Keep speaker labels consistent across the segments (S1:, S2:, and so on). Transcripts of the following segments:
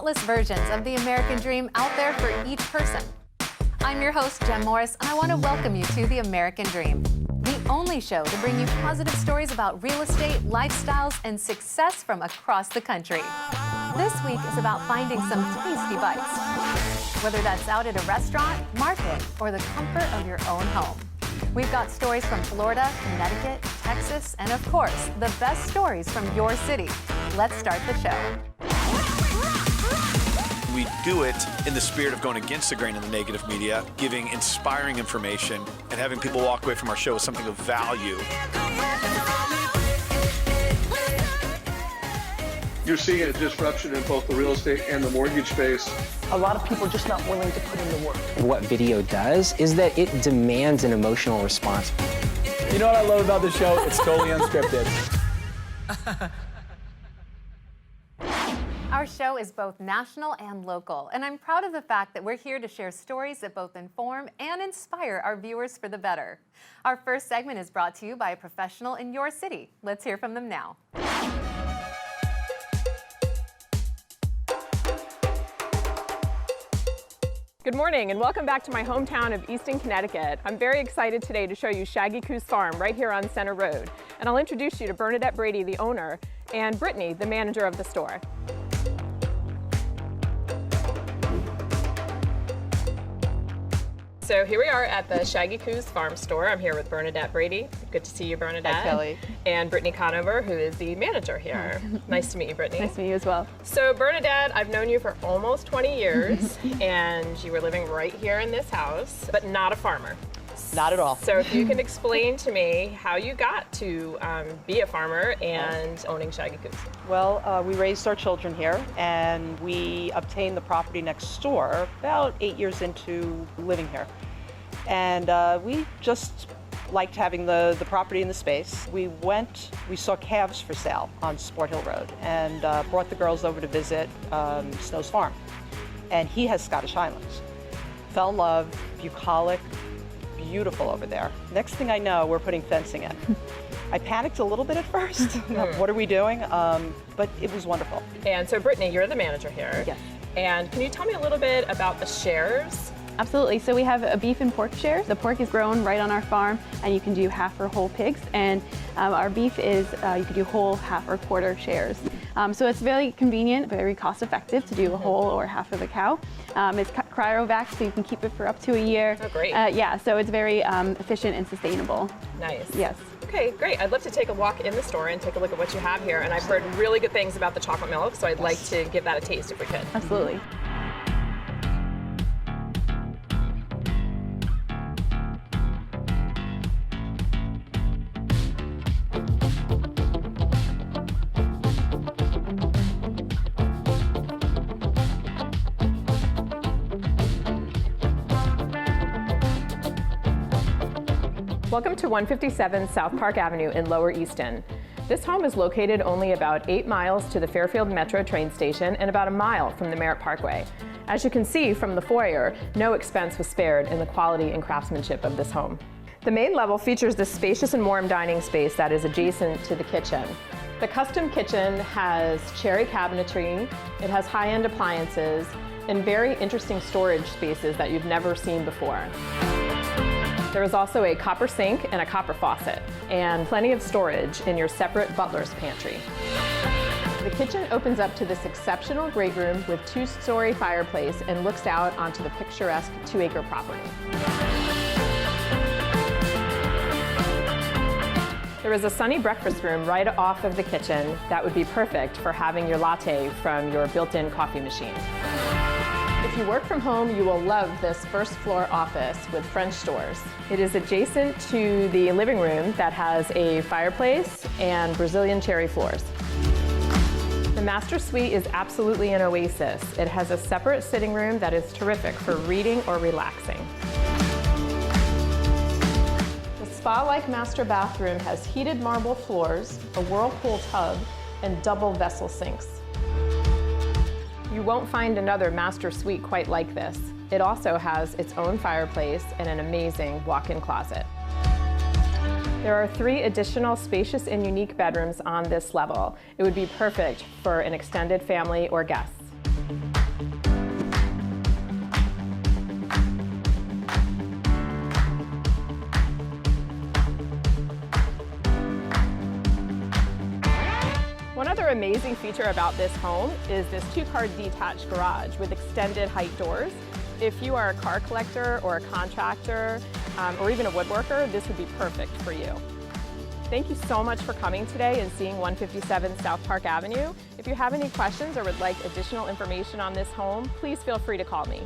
S1: countless versions of the American dream out there for each person. I'm your host, Jem Morris, and I want to welcome you to the American Dream, the only show to bring you positive stories about real estate, lifestyles, and success from across the country. This week is about finding some tasty bites, whether that's out at a restaurant, market, or the comfort of your own home. We've got stories from Florida, Connecticut, Texas, and of course, the best stories from your city. Let's start the show.
S2: We do it in the spirit of going against the grain of the negative media, giving inspiring information, and having people walk away from our show with something of value.
S3: You're seeing a disruption in both the real estate and the mortgage space.
S4: A lot of people are just not willing to put in the work.
S5: What video does is that it demands an emotional response.
S6: You know what I love about the show? It's totally unscripted.
S1: Our show is both national and local, and I'm proud of the fact that we're here to share stories that both inform and inspire our viewers for the better. Our first segment is brought to you by a professional in your city. Let's hear from them now.
S7: Good morning and welcome back to my hometown of Easton, Connecticut. I'm very excited today to show you Shaggy Coos Farm right here on Center Road. And I'll introduce you to Bernadette Brady, the owner, and Brittany, the manager of the store. So here we are at the Shaggy Coos Farm Store. I'm here with Bernadette Brady. Good to see you, Bernadette.
S8: Hi, Kelly.
S7: And Brittany Conover, who is the manager here. Nice to meet you, Brittany.
S8: Nice to meet you as well.
S7: So Bernadette, I've known you for almost 20 years, and you were living right here in this house, but not a farmer.
S8: Not at all.
S7: So if you can explain to me how you got to be a farmer and owning Shaggy Coos.
S8: Well, we raised our children here, and we obtained the property next door about 8 years into living here. And we just liked having the property and the space. We saw calves for sale on Sport Hill Road, and brought the girls over to visit Snow's farm. And he has Scottish Highlands. Fell in love, bucolic, beautiful over there. Next thing I know, we're putting fencing in. I panicked a little bit at first. What are we doing? But it was wonderful.
S7: And so Brittany, you're the manager here.
S8: Yes.
S7: And can you tell me a little bit about the shares?
S9: Absolutely. So we have a beef and pork share. The pork is grown right on our farm, and you can do half or whole pigs. And our beef is, you can do whole, half, or quarter shares. So it's very convenient, very cost effective to do a whole or half of a cow. It's cryovac, so you can keep it for up to a year.
S7: Oh, great.
S9: Yeah, so it's very efficient and sustainable.
S7: Nice.
S9: Yes.
S7: Okay, great. I'd love to take a walk in the store and take a look at what you have here. And I've heard really good things about the chocolate milk, so I'd like to give that a taste if we could.
S9: Absolutely.
S7: Welcome to 157 South Park Avenue in Lower Easton. This home is located only about 8 miles to the Fairfield Metro train station and about a mile from the Merritt Parkway. As you can see from the foyer, no expense was spared in the quality and craftsmanship of this home. The main level features this spacious and warm dining space that is adjacent to the kitchen. The custom kitchen has cherry cabinetry, it has high-end appliances, and very interesting storage spaces that you've never seen before. There is also a copper sink and a copper faucet, and plenty of storage in your separate butler's pantry. The kitchen opens up to this exceptional great room with 2-story fireplace and looks out onto the picturesque 2-acre property. There is a sunny breakfast room right off of the kitchen that would be perfect for having your latte from your built-in coffee machine. If you work from home, you will love this first floor office with French doors. It is adjacent to the living room that has a fireplace and Brazilian cherry floors. The master suite is absolutely an oasis. It has a separate sitting room that is terrific for reading or relaxing. The spa-like master bathroom has heated marble floors, a whirlpool tub, and double vessel sinks. You won't find another master suite quite like this. It also has its own fireplace and an amazing walk-in closet. There are 3 additional spacious and unique bedrooms on this level. It would be perfect for an extended family or guests. amazing feature about this home is this 2-car detached garage with extended height doors. If you are a car collector or a contractor or even a woodworker, this would be perfect for you. Thank you so much for coming today and seeing 157 South Park Avenue. If you have any questions or would like additional information on this home, please feel free to call me.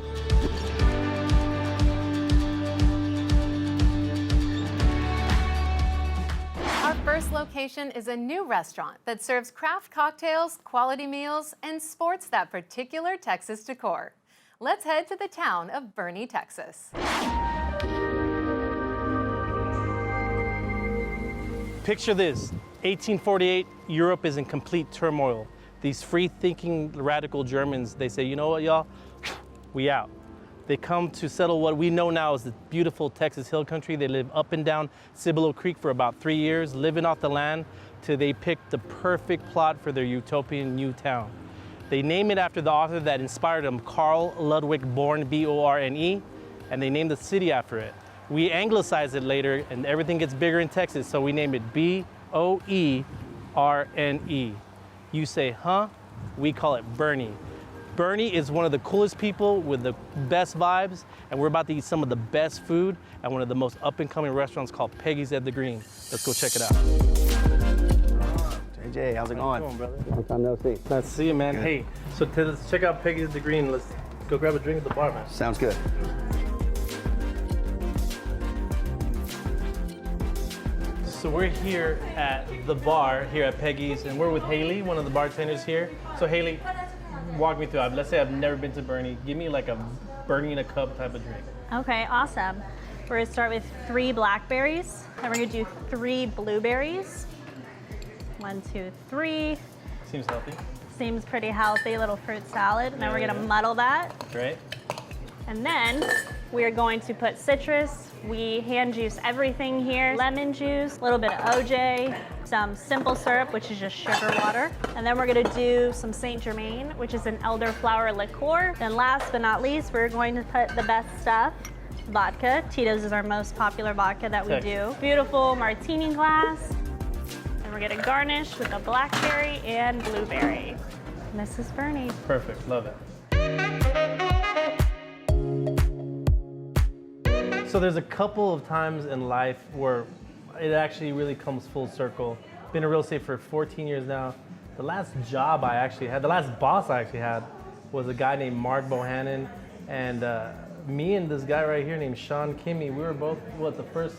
S1: Our first location is a new restaurant that serves craft cocktails, quality meals, and sports that particular Texas decor. Let's head to the town of Boerne, Texas.
S10: Picture this, 1848, Europe is in complete turmoil. These free-thinking radical Germans, they say, you know what, y'all, we out. They come to settle what we know now as the beautiful Texas Hill Country. They live up and down Cibolo Creek for about 3 years, living off the land till they pick the perfect plot for their utopian new town. They name it after the author that inspired them, Carl Ludwig Boerne, B-O-R-N-E, and they named the city after it. We anglicize it later, and everything gets bigger in Texas, so we name it B-O-E-R-N-E. You say, huh? We call it Boerne. Boerne is one of the coolest people with the best vibes, and we're about to eat some of the best food at one of the most up-and-coming restaurants called Peggy's at the Green. Let's go check it out.
S11: JJ, how's it going?
S10: How you doing, brother?
S11: Long time no see.
S10: Nice to see you, man.
S11: Good.
S10: Hey, so let's check out Peggy's at the Green. Let's go grab a drink at the bar, man.
S11: Sounds good.
S10: So we're here at the bar here at Peggy's, and we're with Haley, one of the bartenders here. So Haley, walk me through it. Let's say I've never been to Boerne. Give me like a Boerne in a cup type of drink.
S12: Okay, awesome. We're gonna start with 3 blackberries, then we're gonna do 3 blueberries. 1, 2, 3.
S10: Seems healthy.
S12: Seems pretty healthy, little fruit salad. And then we're gonna muddle that.
S10: Great.
S12: And then we're going to put citrus. We hand juice everything here. Lemon juice, a little bit of OJ, some simple syrup, which is just sugar water. And then we're gonna do some Saint Germain, which is an elderflower liqueur. Then last but not least, we're going to put the best stuff, vodka. Tito's is our most popular vodka that we do. Beautiful martini glass. And we're gonna garnish with a blackberry and blueberry. And this is Boerne.
S10: Perfect, love it. So there's a couple of times in life where it actually really comes full circle. Been in real estate for 14 years now. The last job I actually had, the last boss I actually had was a guy named Mark Bohannon. And me and this guy right here named Sean Kimmy, we were both, the first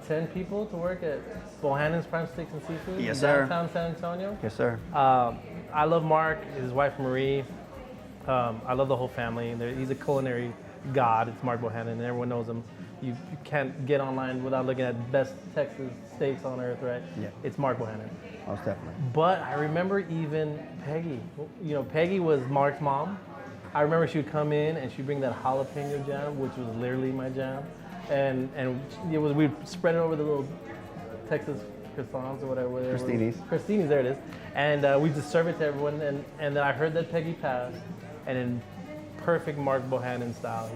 S10: 10 people to work at Bohannon's Prime Steaks and Seafood in downtown San Antonio.
S11: Yes, sir.
S10: I love Mark, his wife Marie. I love the whole family. He's a culinary god. It's Mark Bohannon, and everyone knows him. You can't get online without looking at best Texas steaks on earth, right?
S11: Yeah.
S10: It's Mark Bohannon.
S11: Most definitely.
S10: But I remember even Peggy. You know, Peggy was Mark's mom. I remember she would come in and she'd bring that jalapeno jam, which was literally my jam. And it was, we'd spread it over the little Texas croissants or whatever. Crostinis, there it is. And we just serve it to everyone. And then I heard that Peggy passed, and in perfect Mark Bohannon style,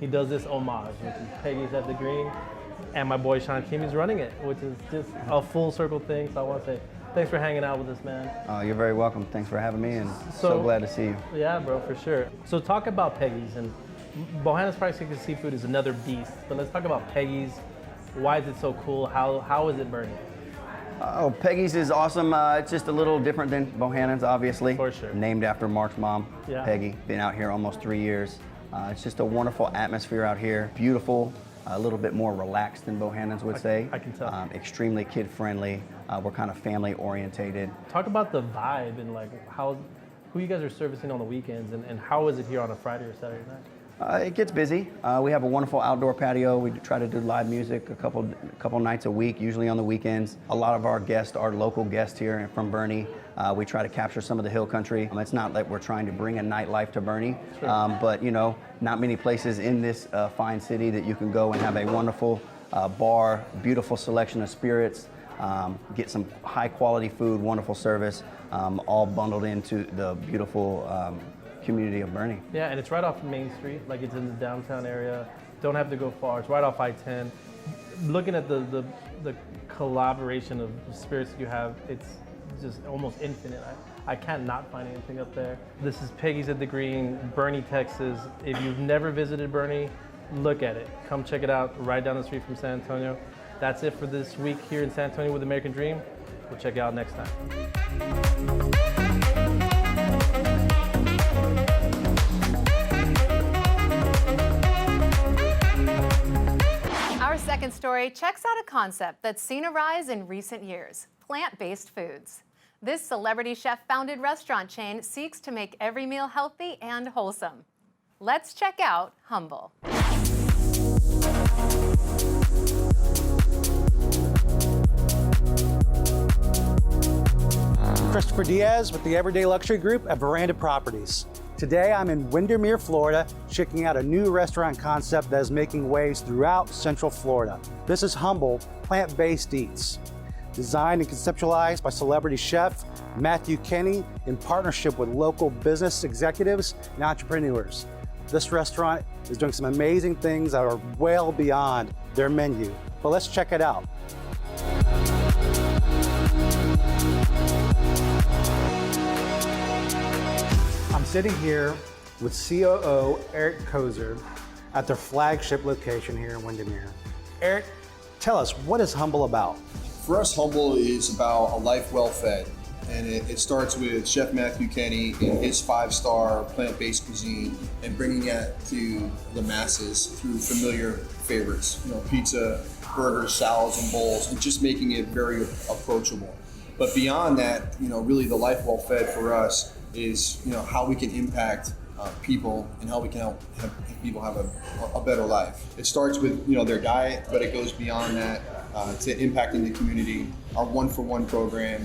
S10: he does this homage, which is Peggy's at the Green, and my boy Sean Kimmy's running it, which is just a full circle thing. So I want to say thanks for hanging out with us, man.
S11: You're very welcome. Thanks for having me, and so glad to see you.
S10: Yeah, bro, for sure. So talk about Peggy's, and Bohannon's Prime Steaks and Seafood is another beast, but let's talk about Peggy's. Why is it so cool? How is it Boerne?
S11: Oh, Peggy's is awesome. It's just a little different than Bohannon's, obviously.
S10: For sure.
S11: Named after Mark's mom,
S10: Yeah.
S11: Peggy. Been out here almost 3 years. It's just a wonderful atmosphere out here. Beautiful, a little bit more relaxed than Bohannon's would say.
S10: I can tell.
S11: Extremely kid-friendly. We're kind of family-orientated.
S10: Talk about the vibe and like who you guys are servicing on the weekends, and how is it here on a Friday or Saturday night?
S11: It gets busy. We have a wonderful outdoor patio. We try to do live music a couple nights a week, usually on the weekends. A lot of our guests are local guests here from Boerne. We try to capture some of the hill country. It's not like we're trying to bring a nightlife to Boerne, but you know, not many places in this fine city that you can go and have a wonderful bar, beautiful selection of spirits, get some high quality food, wonderful service, all bundled into the beautiful community of Boerne.
S10: Yeah, and it's right off Main Street, like it's in the downtown area. Don't have to go far. It's right off I-10. Looking at the collaboration of spirits that you have, it's just almost infinite. I can't not find anything up there. This is Peggy's at the Green, Boerne, Texas. If you've never visited Boerne, look at it. Come check it out right down the street from San Antonio. That's it for this week here in San Antonio with American Dream. We'll check you out next time.
S1: Our second story checks out a concept that's seen a rise in recent years: plant-based foods. This celebrity chef-founded restaurant chain seeks to make every meal healthy and wholesome. Let's check out Humble.
S13: Christopher Diaz with the Everyday Luxury Group at Veranda Properties. Today I'm in Windermere, Florida, checking out a new restaurant concept that is making waves throughout Central Florida. This is Humble Plant-Based Eats. Designed and conceptualized by celebrity chef Matthew Kenny in partnership with local business executives and entrepreneurs. This restaurant is doing some amazing things that are well beyond their menu. But let's check it out. I'm sitting here with COO Eric Kozer at their flagship location here in Windermere. Eric, tell us, what is Humble about?
S14: For us, Humble is about a life well fed. And it starts with Chef Matthew Kenny and his 5-star plant-based cuisine and bringing that to the masses through familiar favorites, pizza, burgers, salads, and bowls, and just making it very approachable. But beyond that, really the life well fed for us is, how we can impact people and how we can help people have a better life. It starts with, their diet, but it goes beyond that to impacting the community. Our 1-for-1 program,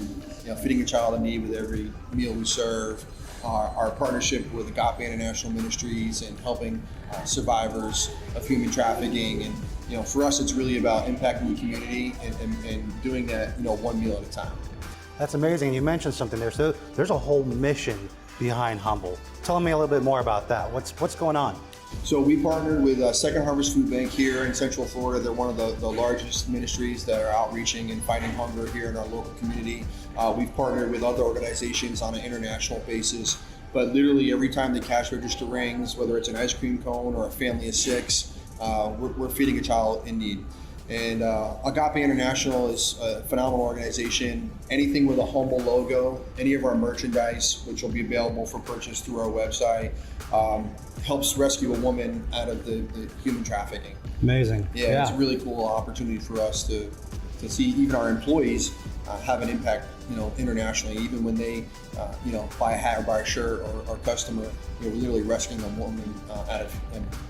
S14: feeding a child in need with every meal we serve, our partnership with Agape International Ministries and helping survivors of human trafficking. And for us, it's really about impacting the community and doing that, one meal at a time.
S13: That's amazing. You mentioned something there. So there's a whole mission behind Humble. Tell me a little bit more about that. What's going on?
S14: So we partnered with Second Harvest Food Bank here in Central Florida. They're one of the largest ministries that are outreaching and fighting hunger here in our local community. We've partnered with other organizations on an international basis, but literally every time the cash register rings, whether it's an ice cream cone or a family of 6, we're feeding a child in need. And Agape International is a phenomenal organization. Anything with a Humble logo, any of our merchandise, which will be available for purchase through our website, helps rescue a woman out of the human trafficking.
S13: Amazing.
S14: Yeah, it's a really cool opportunity for us to see even our employees have an impact, internationally, even when they, buy a hat or buy a shirt, or our customer, we're literally rescuing a woman out of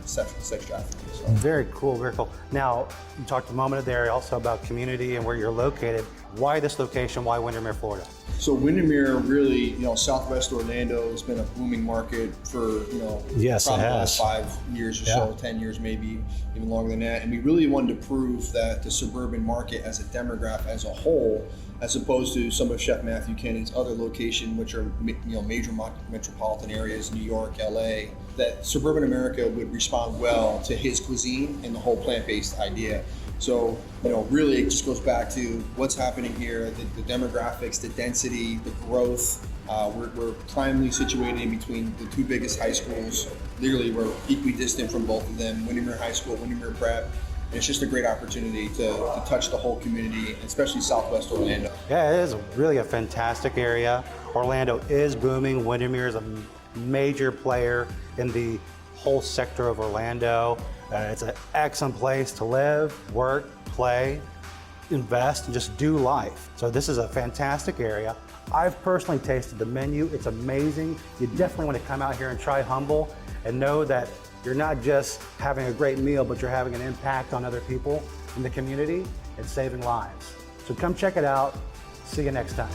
S14: sex trafficking. So.
S13: Very cool, very cool. Now, you talked a moment there also about community and where you're located. Why this location? Why Windermere, Florida?
S14: So Windermere, really, Southwest Orlando has been a booming market for,
S13: yes,
S14: probably
S13: it
S14: the
S13: has.
S14: last 5 years or so, 10 years, maybe even longer than that. And we really wanted to prove that the suburban market as a demographic as a whole, as opposed to some of Chef Matthew Kenny's other locations, which are major metropolitan areas, New York, LA, that suburban America would respond well to his cuisine and the whole plant-based idea. So, really it just goes back to what's happening here, the demographics, the density, the growth. We're primarily situated in between the 2 biggest high schools. Literally, we're equidistant from both of them, Windermere High School, Windermere Prep. And it's just a great opportunity to touch the whole community, especially Southwest Orlando.
S13: Yeah, it is really a fantastic area. Orlando is booming. Windermere is a major player in the whole sector of Orlando. It's an excellent place to live, work, play, invest, and just do life. So this is a fantastic area. I've personally tasted the menu. It's amazing. You definitely want to come out here and try Humble and know that you're not just having a great meal, but you're having an impact on other people in the community and saving lives. So come check it out. See you next time.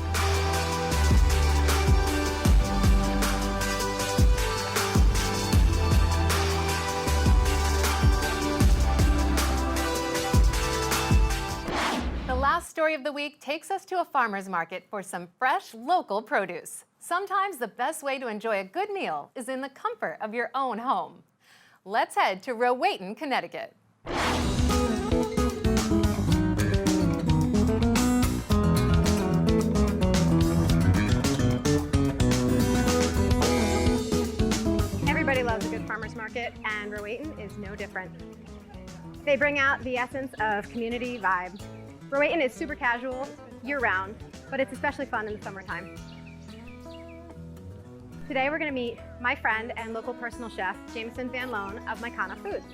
S1: The last story of the week takes us to a farmer's market for some fresh, local produce. Sometimes the best way to enjoy a good meal is in the comfort of your own home. Let's head to Rowayton, Connecticut.
S15: Farmers Market, and Rowayton is no different. They bring out the essence of community vibe. Rowayton is super casual, year-round, but it's especially fun in the summertime. Today we're going to meet my friend and local personal chef, Jameson Van Loan of Mycana Foods.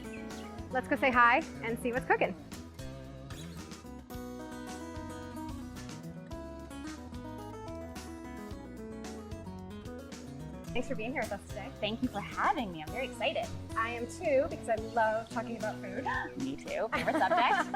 S15: Let's go say hi and see what's cooking. Thanks for being here with us today.
S16: Thank you for having me. I'm very excited.
S15: I am too, because I love talking about food.
S16: Me too. Favorite subject.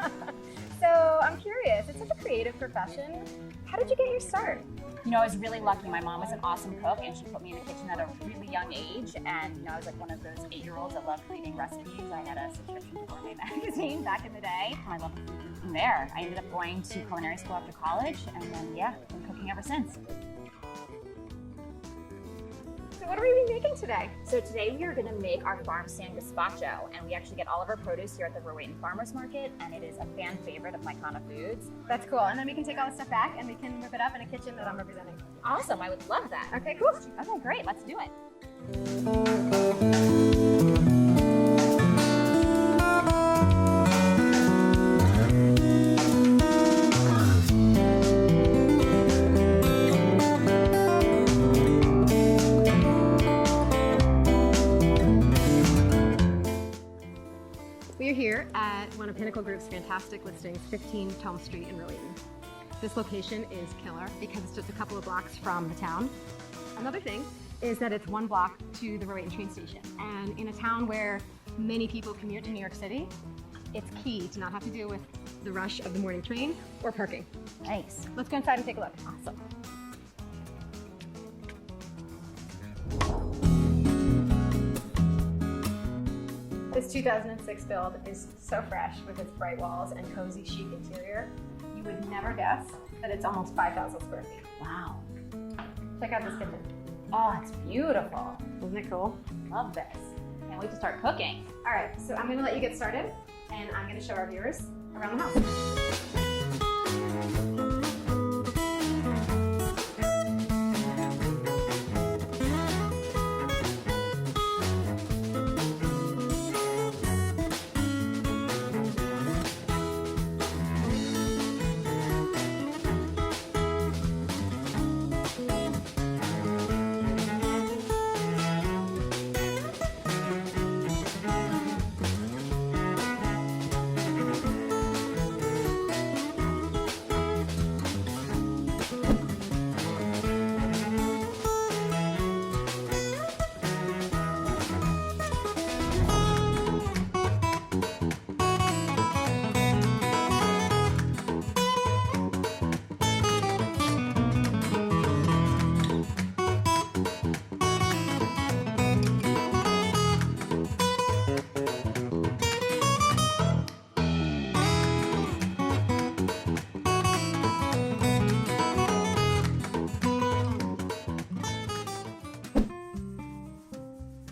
S15: So I'm curious, it's such a creative profession. How did you get your start?
S16: You know, I was really lucky. My mom was an awesome cook and she put me in the kitchen at a really young age. And, you know, I was like one of those 8-year-olds that loved reading recipes. I had a subscription to Boerne magazine back in the day. I loved food from there. I ended up going to culinary school after college and then, yeah, been cooking ever since.
S15: So what are we making today?
S16: So today we are going to make our farm stand gazpacho, and we actually get all of our produce here at the Rowayton Farmers Market, and it is a fan favorite of Mycana Foods.
S15: That's cool, and then we can take all the stuff back and we can whip it up in a kitchen that I'm representing.
S16: Awesome, I would love that.
S15: Okay, cool.
S16: Okay, great, let's do it.
S15: We are here at one of Pinnacle Group's fantastic listings, 15 Tome Street in Rowayton. This location is killer because it's just a couple of blocks from the town. Another thing is that it's 1 block to the Rowayton train station. And in a town where many people commute to New York City, it's key to not have to deal with the rush of the morning train or parking.
S16: Nice.
S15: Let's go inside and take a look.
S16: Awesome.
S15: This 2006 build is so fresh with its bright walls and cozy chic interior. You would never guess that it's almost 5,000 square feet.
S16: Wow.
S15: Check out this kitchen.
S16: Oh, it's beautiful.
S15: Isn't it cool?
S16: Love this. Can't wait to start cooking.
S15: All right, so I'm gonna let you get started and I'm gonna show our viewers around the house.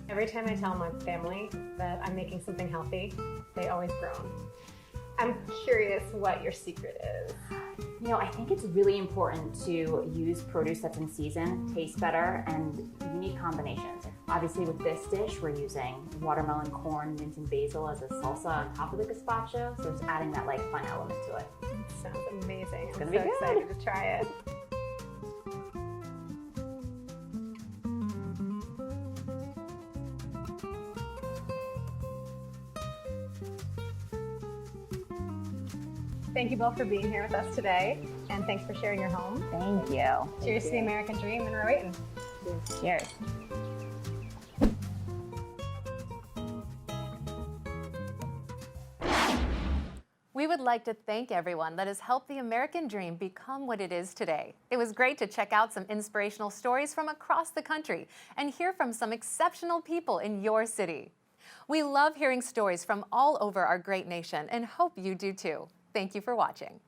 S15: Every time I tell my family that I'm making something healthy, they always groan. I'm curious what your secret is.
S16: You know, I think it's really important to use produce that's in season, tastes better, and unique combinations. Obviously with this dish, we're using watermelon, corn, mint, and basil as a salsa on top of the gazpacho, so it's adding that like fun element to it.
S15: It sounds amazing.
S16: It's gonna
S15: I'm
S16: be
S15: so
S16: good.
S15: excited to try it. Thank you both for being here with us today, and thanks for sharing your home.
S16: Thank you.
S15: Cheers to the American Dream in Rowayton.
S16: Cheers.
S1: We would like to thank everyone that has helped the American Dream become what it is today. It was great to check out some inspirational stories from across the country and hear from some exceptional people in your city. We love hearing stories from all over our great nation and hope you do too. Thank you for watching.